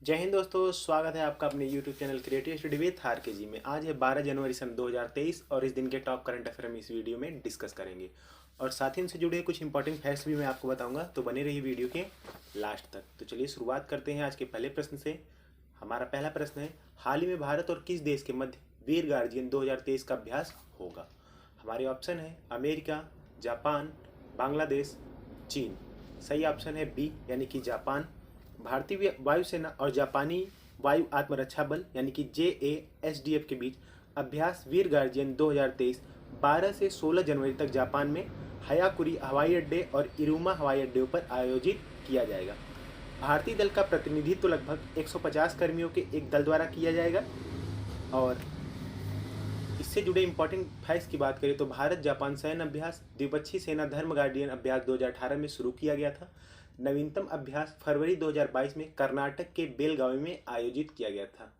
जय हिंद दोस्तों, स्वागत है आपका अपने YouTube channel creative study with R K G में। आज है 12 जनवरी सन 2023 और इस दिन के टॉप करंट अफेयर हम इस वीडियो में डिस्कस करेंगे। और साथ ही इनसे जुड़े कुछ इंपॉर्टेंट फैक्ट्स भी मैं आपको बताऊंगा, तो बने रहिए वीडियो के लास्ट तक। तो चलिए शुरुआत करते हैं आज के पहले प्रश्न से। हमारा पहला प्रश्न है, हाल ही में भारत और किस देश के मध्य वीर गार्जियन 2023 का अभ्यास होगा? हमारे ऑप्शन है अमेरिका, जापान, बांग्लादेश, चीन। सही ऑप्शन है बी यानी कि जापान। भारतीय वायुसेना और जापानी वायु आत्मरक्षा बल यानी कि JASDF के बीच अभ्यास वीर गार्जियन 2023 12 से 16 जनवरी तक जापान में हयाकुरी हवाई अड्डे और इरुमा हवाई अड्डे पर आयोजित किया जाएगा। भारतीय दल का प्रतिनिधित्व लगभग 150 कर्मियों के एक दल द्वारा किया जाएगा। और इससे जुड़े इंपॉर्टेंट फैक्ट्स की बात करें तो भारत जापान सैन्य अभ्यास द्विपक्षीय सेना धर्म गार्डियन अभ्यास 2018 में शुरू किया गया था। नवीनतम अभ्यास फरवरी 2022 में कर्नाटक के बेलगावी में आयोजित किया गया था।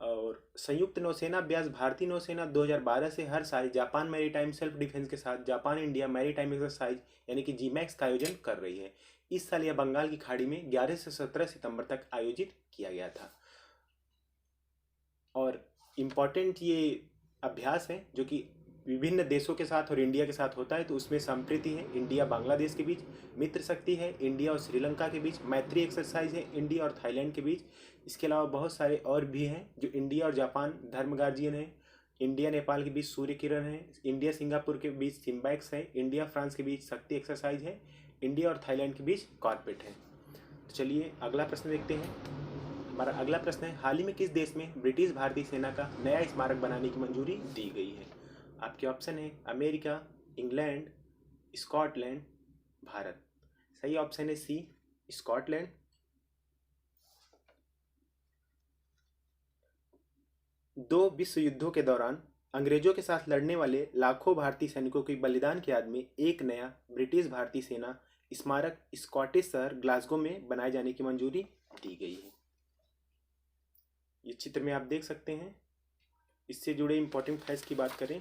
और संयुक्त नौसेना अभ्यास भारतीय नौसेना 2012 से हर साल जापान मैरीटाइम सेल्फ डिफेंस के साथ जापान इंडिया मैरीटाइम एक्सरसाइज यानी कि जीमैक्स का आयोजन कर रही है। इस साल यह बंगाल की खाड़ी में 11 से 17 सितंबर तक आयोजित किया गया था। और इम्पॉर्टेंट ये अभ्यास है जो कि विभिन्न देशों के साथ और इंडिया के साथ होता है। तो उसमें संप्रीति है इंडिया बांग्लादेश के बीच, मित्र शक्ति है इंडिया और श्रीलंका के बीच, मैत्री एक्सरसाइज है इंडिया और थाईलैंड के बीच। इसके अलावा बहुत सारे और भी हैं जो इंडिया और जापान धर्म गार्जियन है, इंडिया नेपाल के बीच सूर्य किरण है, इंडिया सिंगापुर के बीच सिम्बैक्स है, इंडिया फ्रांस के बीच शक्ति एक्सरसाइज है, इंडिया और थाईलैंड के बीच कॉर्पेट है। तो चलिए अगला प्रश्न देखते हैं। हमारा अगला प्रश्न है, हाल ही में किस देश में ब्रिटिश भारतीय सेना का नया स्मारक बनाने की मंजूरी दी गई है? आपके ऑप्शन है अमेरिका, इंग्लैंड, स्कॉटलैंड, भारत। सही ऑप्शन है सी, स्कॉटलैंड। दो विश्व युद्धों के दौरान अंग्रेजों के साथ लड़ने वाले लाखों भारतीय सैनिकों के बलिदान की याद में एक नया ब्रिटिश भारतीय सेना स्मारक स्कॉटिश शहर ग्लासगो में बनाए जाने की मंजूरी दी गई है। ये चित्र में आप देख सकते हैं। इससे जुड़े इंपॉर्टेंट फैक्ट्स की बात करें,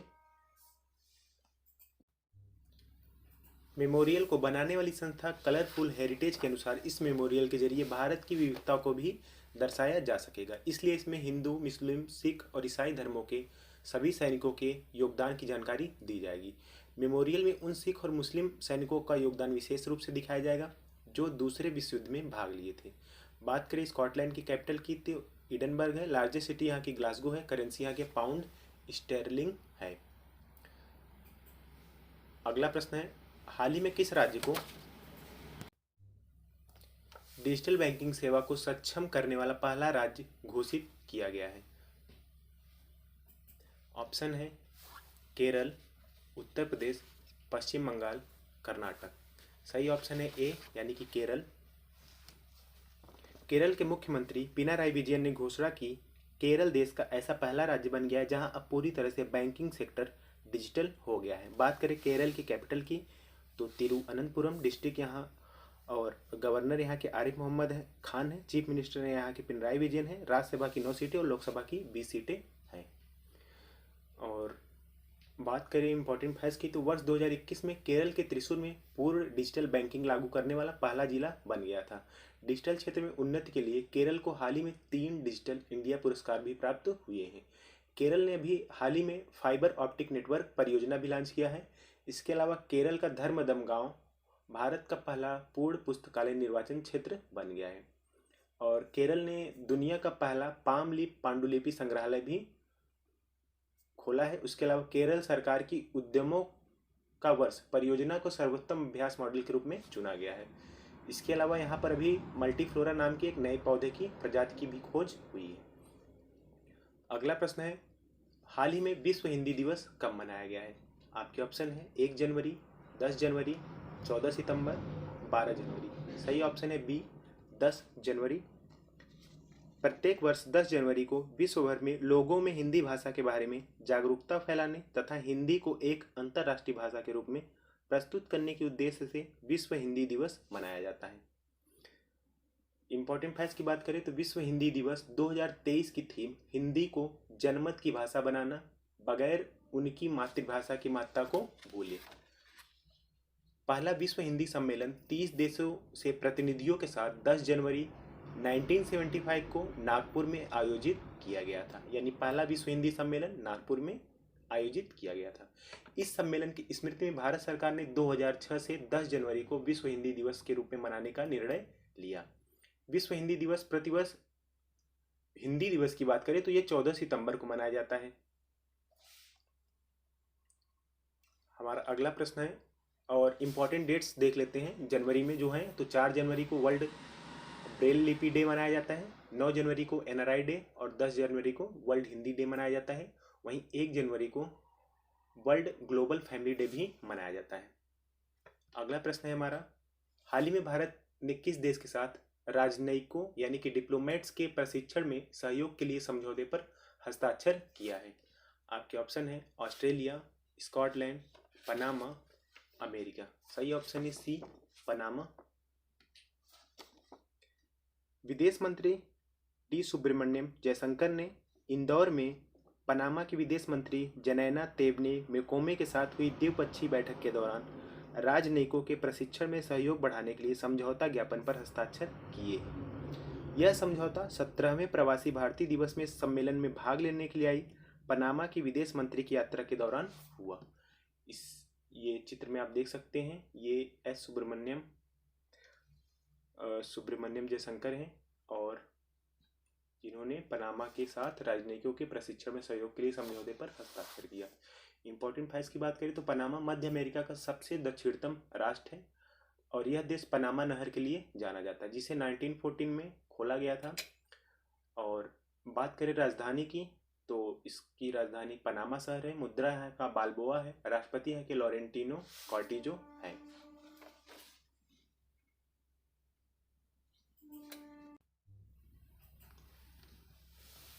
मेमोरियल को बनाने वाली संस्था कलरफुल हेरिटेज के अनुसार इस मेमोरियल के जरिए भारत की विविधता को भी दर्शाया जा सकेगा। इसलिए इसमें हिंदू, मुस्लिम, सिख और ईसाई धर्मों के सभी सैनिकों के योगदान की जानकारी दी जाएगी। मेमोरियल में उन सिख और मुस्लिम सैनिकों का योगदान विशेष रूप से दिखाया जाएगा जो दूसरे विश्व युद्ध में भाग लिए थे। बात करें स्कॉटलैंड की कैपिटल की तो एडिनबर्ग है, लार्जेस्ट सिटी यहाँ की ग्लासगो है, करेंसी यहाँ के पाउंड स्टेरलिंग है। अगला प्रश्न है, हाल ही में किस राज्य को डिजिटल बैंकिंग सेवा को सक्षम करने वाला पहला राज्य घोषित किया गया है? ऑप्शन है केरल, उत्तर प्रदेश, पश्चिम बंगाल, कर्नाटक। सही ऑप्शन है ए यानी कि केरल। केरल के मुख्यमंत्री पिनाराई विजयन ने घोषणा की, केरल देश का ऐसा पहला राज्य बन गया है जहां अब पूरी तरह से बैंकिंग सेक्टर डिजिटल हो गया है। बात करें केरल की कैपिटल की तो तिरुअनंतपुरम डिस्ट्रिक्ट यहाँ, और गवर्नर यहाँ के आरिफ मोहम्मद खान है, चीफ मिनिस्टर यहाँ के पिनराई विजयन है, राज्यसभा की 9 सीटें और लोकसभा की 20 सीटें हैं। और बात करें इंपॉर्टेंट फैक्ट्स की तो वर्ष 2021 में केरल के त्रिशूर में पूर्ण डिजिटल बैंकिंग लागू करने वाला पहला जिला बन गया था। डिजिटल क्षेत्र में उन्नति के लिए केरल को हाल ही में 3 डिजिटल इंडिया पुरस्कार भी प्राप्त हुए हैं। केरल ने अभी हाल ही में फाइबर ऑप्टिक नेटवर्क परियोजना भी लॉन्च किया है। इसके अलावा केरल का धर्मदम गांव भारत का पहला पूर्ण पुस्तकालय निर्वाचन क्षेत्र बन गया है। और केरल ने दुनिया का पहला पाम लीफ पांडुलिपि संग्रहालय भी खोला है। उसके अलावा केरल सरकार की उद्यमों का वर्ष परियोजना को सर्वोत्तम अभ्यास मॉडल के रूप में चुना गया है। इसके अलावा यहाँ पर अभी मल्टीफ्लोरा नाम के एक नए पौधे की प्रजाति की भी खोज हुई है। अगला प्रश्न है, हाल ही में विश्व हिंदी दिवस कब मनाया गया है? आपके ऑप्शन है 1 जनवरी, 10 जनवरी, 14 सितंबर, 12 जनवरी। सही ऑप्शन है बी 10 जनवरी। प्रत्येक वर्ष 10 जनवरी को विश्व भर में लोगों में हिंदी भाषा के बारे में जागरूकता फैलाने तथा हिंदी को एक अंतर्राष्ट्रीय भाषा के रूप में प्रस्तुत करने के उद्देश्य से विश्व हिंदी दिवस मनाया जाता है। इंपॉर्टेंट फैक्ट्स की बात करें तो विश्व हिंदी दिवस 2023 की थीम हिंदी को जनमत की भाषा बनाना, बगैर उनकी मातृभाषा की महत्ता को भूले। पहला विश्व हिंदी सम्मेलन 30 देशों से प्रतिनिधियों के साथ 10 जनवरी 1975 को नागपुर में आयोजित किया गया था, यानी पहला विश्व हिंदी सम्मेलन नागपुर में आयोजित किया गया था। इस सम्मेलन की स्मृति में भारत सरकार ने 2006 से 10 जनवरी को विश्व हिंदी दिवस के रूप में मनाने का निर्णय लिया। विश्व हिंदी दिवस प्रतिवर्ष हिंदी दिवस की बात करें तो ये 14 सितंबर को मनाया जाता है। हमारा अगला प्रश्न है और इम्पॉर्टेंट डेट्स देख लेते हैं। जनवरी में जो है तो 4 जनवरी को वर्ल्ड ब्रेल लिपि डे मनाया जाता है, 9 जनवरी को एनआरआई डे और 10 जनवरी को वर्ल्ड हिंदी डे मनाया जाता है। वहीं 1 जनवरी को वर्ल्ड ग्लोबल फैमिली डे भी मनाया जाता है। अगला प्रश्न है हमारा, हाल ही में भारत ने किस देश के साथ राजनयिकों यानी कि डिप्लोमेट्स के प्रशिक्षण में सहयोग के लिए समझौते पर हस्ताक्षर किया है? आपके ऑप्शन है ऑस्ट्रेलिया, स्कॉटलैंड, पनामा, अमेरिका। सही ऑप्शन है सी, पनामा। विदेश मंत्री डी सुब्रमण्यम जयशंकर ने इंदौर में पनामा के विदेश मंत्री जनैना तेवने मेकोमे के साथ हुई द्विपक्षीय बैठक के दौरान राजनयिकों के प्रशिक्षण में सहयोग बढ़ाने के लिए समझौता ज्ञापन पर हस्ताक्षर किए हैं। यह समझौता 17वें प्रवासी भारतीय दिवस में सम्मेलन में भाग लेने के लिए आई पनामा की विदेश मंत्री की यात्रा के दौरान हुआ। ये चित्र में आप देख सकते हैं, ये एस सुब्रमण्यम जयशंकर हैं और जिन्होंने पनामा के साथ राजनयिकों के प्रशिक्षण में सहयोग के लिए समझौते पर हस्ताक्षर किया। इंपॉर्टेंट फैक्ट्स की बात करें तो पनामा मध्य अमेरिका का सबसे दक्षिणतम राष्ट्र है और यह देश पनामा नहर के लिए जाना जाता है, जिसे 1914 में खोला गया था। और बात करें राजधानी की तो इसकी राजधानी पनामा शहर है, मुद्रा है का बाल्बोआ है, राष्ट्रपति है कि लॉरेंटिनो कॉर्टिजो है।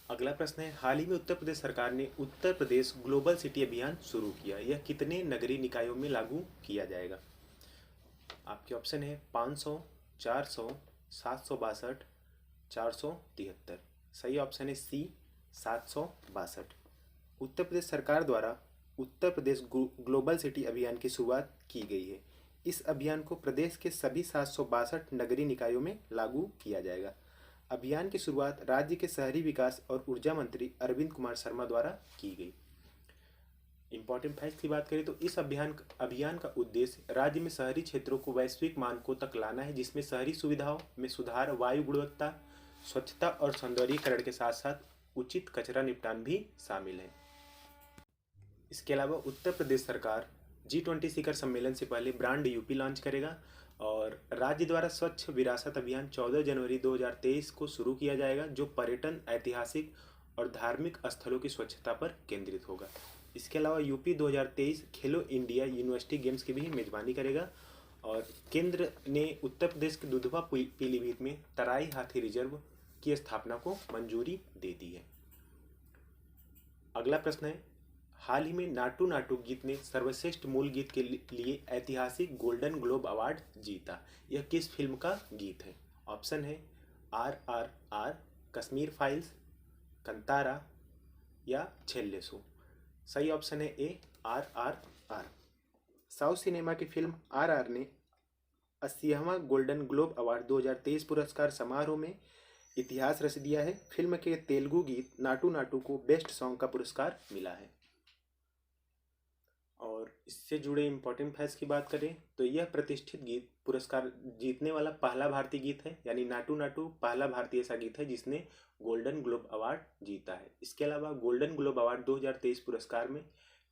अगला प्रश्न है, हाल ही में उत्तर प्रदेश सरकार ने उत्तर प्रदेश ग्लोबल सिटी अभियान शुरू किया। यह कितने नगरीय निकायों में लागू किया जाएगा? आपके ऑप्शन है 500, 400, 762, 473। सही ऑप्शन है सी, 762। उत्तर प्रदेश सरकार द्वारा उत्तर प्रदेश ग्लोबल सिटी अभियान की शुरुआत की गई है। इस अभियान को प्रदेश के सभी 762 नगरीय निकायों में लागू किया जाएगा। अभियान की शुरुआत राज्य के शहरी विकास और ऊर्जा मंत्री अरविंद कुमार शर्मा द्वारा की गई। इंपॉर्टेंट फैक्ट की बात करें तो इस अभियान का उद्देश्य राज्य में शहरी क्षेत्रों को वैश्विक मानकों तक लाना है, जिसमें शहरी सुविधाओं में सुधार, वायु गुणवत्ता, स्वच्छता और सौंदर्यीकरण के साथ साथ उचित कचरा निपटान भी शामिल है। इसके अलावा उत्तर प्रदेश सरकार G20 शिखर सम्मेलन से पहले ब्रांड यूपी लॉन्च करेगा और राज्य द्वारा स्वच्छ विरासत अभियान 14 जनवरी 2023 को शुरू किया जाएगा, जो पर्यटन, ऐतिहासिक और धार्मिक स्थलों की स्वच्छता पर केंद्रित होगा। इसके अलावा यूपी 2023 खेलो इंडिया यूनिवर्सिटी गेम्स की भी मेजबानी करेगा और केंद्र ने उत्तर प्रदेश के दुधवा पीलीभीत में तराई हाथी रिजर्व की स्थापना को मंजूरी दे दी है। अगला प्रश्न है, हाल ही में नाटू नाटू गीत ने सर्वश्रेष्ठ मूल गीत के लिए ऐतिहासिक गोल्डन ग्लोब अवार्ड जीता। यह किस फिल्म का गीत है? ऑप्शन है RRR, कश्मीर फाइल्स, कंतारा या छेल्लेसो। सही ऑप्शन है ए, RRR। साउथ सिनेमा की फिल्म RR ने 80वां गोल्डन ग्लोब अवार्ड 2023 पुरस्कार समारोह में इतिहास रच दिया है। फिल्म के तेलुगु गीत नाटू नाटू को बेस्ट सॉन्ग का पुरस्कार मिला है। और इससे जुड़े इम्पोर्टेंट फैक्ट्स की बात करें तो यह प्रतिष्ठित गीत पुरस्कार जीतने वाला पहला भारतीय गीत है, यानी नाटू नाटू पहला भारतीय ऐसा गीत है जिसने गोल्डन ग्लोब अवार्ड जीता है। इसके अलावा गोल्डन ग्लोब अवार्ड 2023 पुरस्कार में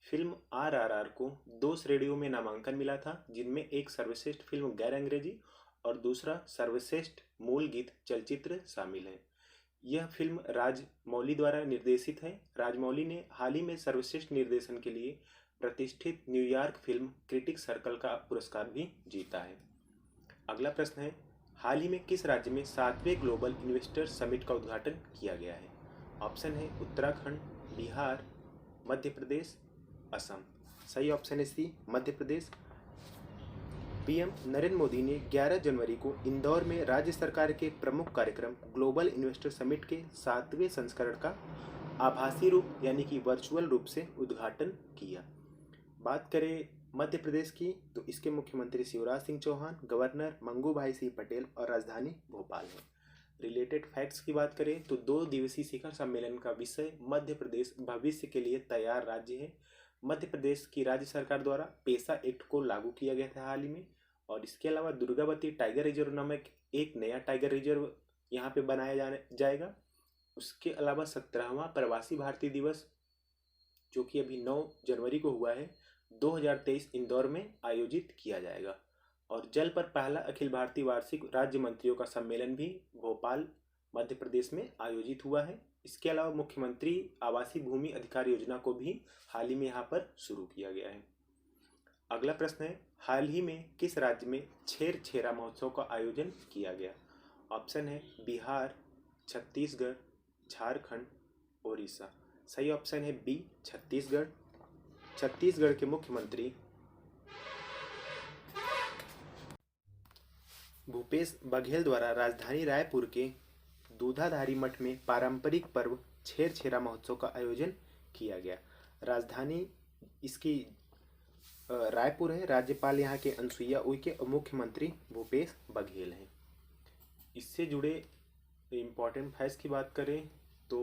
फिल्म RRR को 2 श्रेणियों में नामांकन मिला था, जिनमें एक सर्वश्रेष्ठ फिल्म गैर अंग्रेजी और दूसरा सर्वश्रेष्ठ मूल गीत चलचित्र शामिल है। यह फिल्म राजमौली द्वारा निर्देशित है। राजमौली ने हाल ही में सर्वश्रेष्ठ निर्देशन के लिए प्रतिष्ठित न्यूयॉर्क फिल्म क्रिटिक सर्कल का पुरस्कार भी जीता है। अगला प्रश्न है, हाल ही में किस राज्य में 7वें ग्लोबल इन्वेस्टर समिट का उद्घाटन किया गया है? ऑप्शन है उत्तराखंड, बिहार, मध्य प्रदेश, असम। सही ऑप्शन है सी, मध्य प्रदेश। पीएम नरेंद्र मोदी ने 11 जनवरी को इंदौर में राज्य सरकार के प्रमुख कार्यक्रम ग्लोबल इन्वेस्टर समिट के 7वें संस्करण का आभासी रूप यानी कि वर्चुअल रूप से उद्घाटन किया। बात करें मध्य प्रदेश की तो इसके मुख्यमंत्री शिवराज सिंह चौहान, गवर्नर मंगू भाई सिंह पटेल और राजधानी भोपाल है। रिलेटेड फैक्ट्स की बात करें तो 2 दिवसीय शिखर सम्मेलन का विषय मध्य प्रदेश भविष्य के लिए तैयार राज्य है। मध्य प्रदेश की राज्य सरकार द्वारा पेसा एक्ट को लागू किया गया था हाल ही में, और इसके अलावा दुर्गावती टाइगर रिजर्व नामक एक नया टाइगर रिजर्व यहाँ पे बनाया जाएगा। उसके अलावा 17वां प्रवासी भारतीय दिवस जो कि अभी 9 जनवरी को हुआ है 2023 इंदौर में आयोजित किया जाएगा। और जल पर पहला अखिल भारतीय वार्षिक राज्य मंत्रियों का सम्मेलन भी भोपाल मध्य प्रदेश में आयोजित हुआ है। इसके अलावा मुख्यमंत्री आवासीय भूमि अधिकार योजना को भी हाल ही में यहाँ पर शुरू किया गया है। अगला प्रश्न है, हाल ही में किस राज्य में छेर छेरा महोत्सव का आयोजन किया गया? ऑप्शन है बिहार, छत्तीसगढ़, झारखंड, ओडिशा। सही ऑप्शन है बी, छत्तीसगढ़। छत्तीसगढ़ के मुख्यमंत्री भूपेश बघेल द्वारा राजधानी रायपुर के दूधाधारी मठ में पारंपरिक पर्व छेर छेरा महोत्सव का आयोजन किया गया। राजधानी इसकी रायपुर है। राज्यपाल यहाँ के अनुसुईया उइके और मुख्यमंत्री भूपेश बघेल हैं। इससे जुड़े इम्पोर्टेंट फैक्ट्स की बात करें तो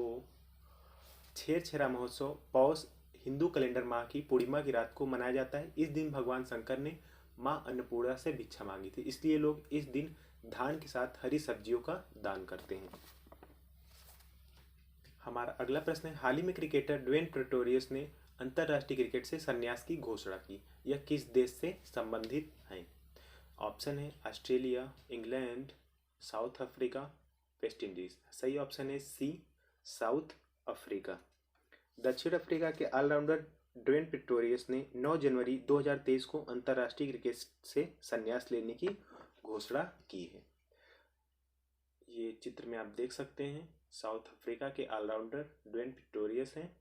छेर छेरा महोत्सव पौष हिंदू कैलेंडर माह की पूर्णिमा की रात को मनाया जाता है। इस दिन भगवान शंकर ने माँ अन्नपूर्णा से भिक्षा मांगी थी, इसलिए लोग इस दिन धान के साथ हरी सब्जियों का दान करते हैं। हमारा अगला प्रश्न है, हाल ही में क्रिकेटर ड्वेन प्रेटोरियस ने अंतर्राष्ट्रीय क्रिकेट से संन्यास की घोषणा की। यह किस देश से संबंधित है? ऑप्शन है Australia, England, south Africa, West Indies. सही ऑप्शन है सी, साउथ अफ्रीका। दक्षिण अफ्रीका के ऑलराउंडर ड्वेन प्रेटोरियस ने 9 जनवरी 2023 को अंतर्राष्ट्रीय क्रिकेट से संन्यास लेने की घोषणा की है। ये चित्र में आप देख सकते हैं, साउथ अफ्रीका के ऑलराउंडर ड्वेन प्रेटोरियस हैं।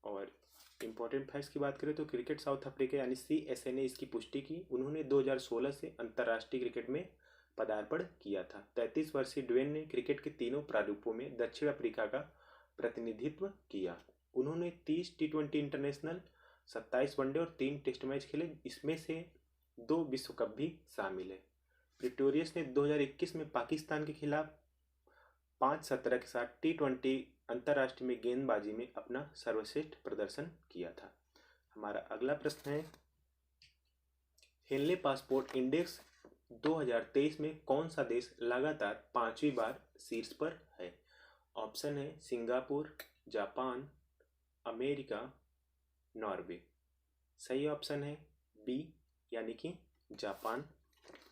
और इम्पोर्टेंट फैक्ट्स की बात करें तो क्रिकेट साउथ अफ्रीका यानी CSA ने इसकी पुष्टि की। उन्होंने 2016 से अंतर्राष्ट्रीय क्रिकेट में पदार्पण किया था। 33 वर्षीय ड्वेन ने क्रिकेट के तीनों प्रारूपों में दक्षिण अफ्रीका का प्रतिनिधित्व किया। उन्होंने 30 T20 इंटरनेशनल, 27 वनडे और 3 टेस्ट मैच खेले, इसमें से 2 विश्व कप भी शामिल है। प्रेटोरियस ने 2021 में पाकिस्तान के खिलाफ 5-17 के साथ T20 अंतर्राष्ट्रीय में गेंदबाजी में अपना सर्वश्रेष्ठ प्रदर्शन किया था। हमारा अगला प्रश्न है, हेनले पासपोर्ट इंडेक्स 2023 में कौन सा देश लगातार 5वीं बार शीर्ष पर है? ऑप्शन है सिंगापुर, जापान, अमेरिका, नॉर्वे। सही ऑप्शन है बी यानी कि जापान।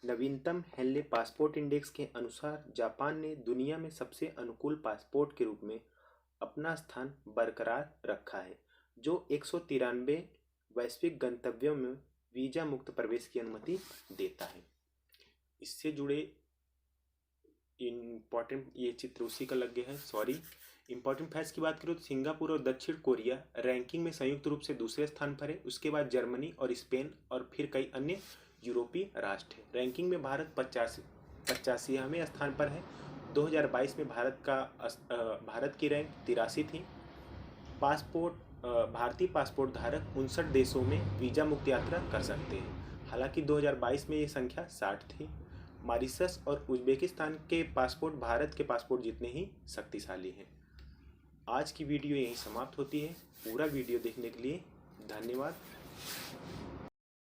नवीनतम हेनले पासपोर्ट इंडेक्स के अनुसार जापान ने दुनिया में सबसे अनुकूल पासपोर्ट के रूप में अपना स्थान बरकरार रखा है, जो 193 वैश्विक गंतव्यों में वीजा मुक्त प्रवेश की अनुमति देता है। इससे जुड़े इम्पॉर्टेंट ये चित्र उसी का लग गया है, सॉरी। इम्पॉर्टेंट फैक्ट्स की बात करें तो सिंगापुर और दक्षिण कोरिया रैंकिंग में संयुक्त रूप से दूसरे स्थान पर है। उसके बाद जर्मनी और स्पेन और फिर कई अन्य यूरोपीय राष्ट्र हैं। रैंकिंग में भारत 85वें स्थान पर है। 2022 में भारत की रैंक 83 थी। भारतीय पासपोर्ट धारक 59 देशों में वीजा मुक्त यात्रा कर सकते हैं। हालांकि 2022 में ये संख्या 60 थी। मॉरिशस और उज्बेकिस्तान के पासपोर्ट भारत के पासपोर्ट जितने ही शक्तिशाली हैं। आज की वीडियो यहीं समाप्त होती है। पूरा वीडियो देखने के लिए धन्यवाद।